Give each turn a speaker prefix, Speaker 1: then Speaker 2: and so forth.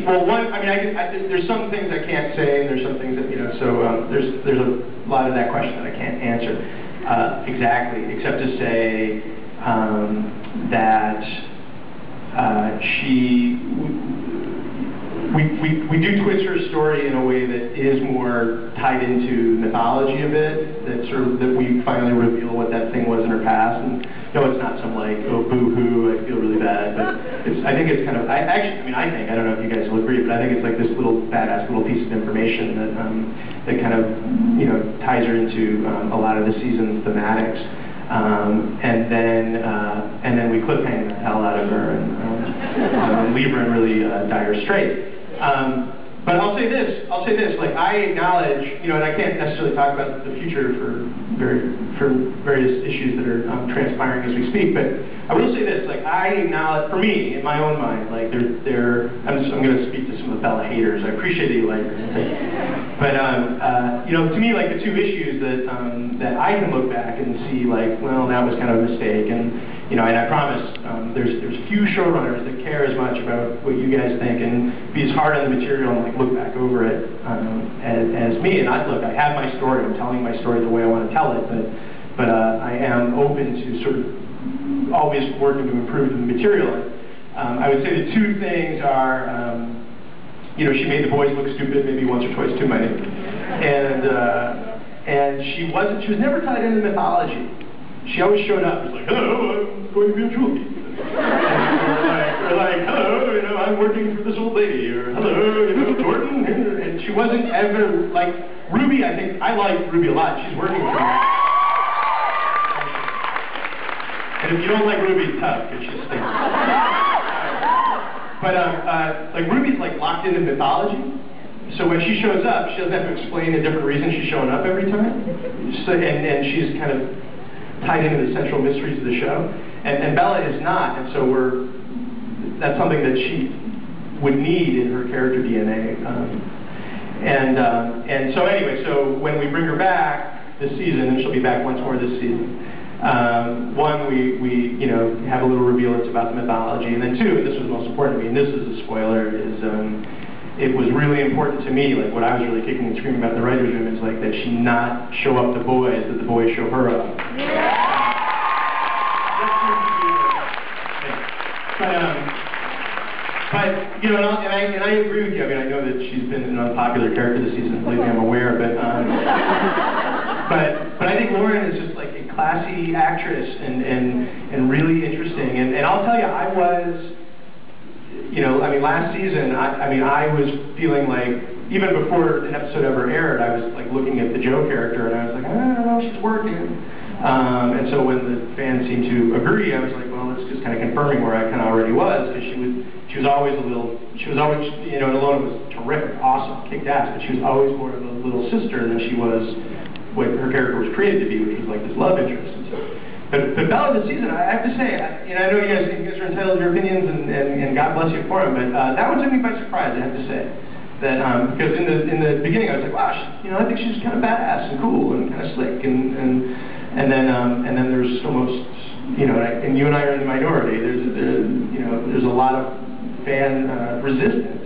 Speaker 1: well, one, I mean, there's some things I can't say, and there's some things that, you know, so there's a lot of that question that I can't answer exactly, except to say that we do twist her story in a way that is more tied into mythology a bit, that we finally reveal what that thing was in her past. And no, it's not some like, oh, boo-hoo, I feel really bad, but I think it's kind of, I don't know if you guys will agree, but I think it's like this little badass little piece of information that kind of, you know, ties her into a lot of the season's thematics. And then we cliffhang the hell out of her and leave her in really dire straits. But I'll say this, like, I acknowledge, you know, and I can't necessarily talk about the future for various issues that are transpiring as we speak, but I will say this, like, I acknowledge, for me, in my own mind, like, I'm going to speak to some of the Bela haters. I appreciate that you like her. But, you know, to me, like, the two issues that I can look back and see, like, well, that was kind of a mistake, and, you know, and I promise, there's few showrunners that care as much about what you guys think and be as hard on the material and, like, look back over it as me. And look, I have my story. I'm telling my story the way I want to tell it, but I am open to sort of always working to improve the material. I would say the two things are, you know, she made the boys look stupid maybe once or twice too many, and she was never tied into mythology. She always showed up. She was like, hello, I'm going to be a jewelry. Or like, hello, you know, I'm working for this old lady. Or hello, you know, Jordan. And she wasn't ever, like, Ruby, I like Ruby a lot. She's working for me. And if you don't like Ruby, it's tough, because she stinks. But, like, Ruby's, like, locked into mythology. So when she shows up, she doesn't have to explain a different reason she's showing up every time. So, and she's kind of tied into the central mysteries of the show, and Bela is not, and so that's something that she would need in her character DNA. And so anyway, so when we bring her back this season, and she'll be back once more this season, one, we you know, have a little reveal it's about the mythology, and then two, and this was most important to me, and this is a spoiler, is it was really important to me, like what I was really kicking and screaming about in the writer's room is like that she not show up the boys, that the boys show her up. Yeah. But you know, and I agree with you. I mean, I know that she's been an unpopular character this season. Believe me, I'm aware. But I think Lauren is just like a classy actress and really interesting. And I'll tell you, I was. You know, I mean, last season, I was feeling like, even before an episode ever aired, I was like looking at the Joe character, and I was like, I don't know, she's working. And so when the fans seemed to agree, I was like, well, it's just kind of confirming where I kind of already was, because she was always, you know, and Alona was terrific, awesome, kicked ass, but she was always more of a little sister than she was what her character was created to be, which was like this love interest. And so. But Bela this season, I have to say, you know, I know you guys are entitled to your opinions, and God bless you for them, but that one took me by surprise, I have to say. That because in the beginning I was like, wow, you know, I think she's kind of badass and cool and kind of slick, and then there's almost, you know, and you and I are in the minority. There's a lot of fan resistance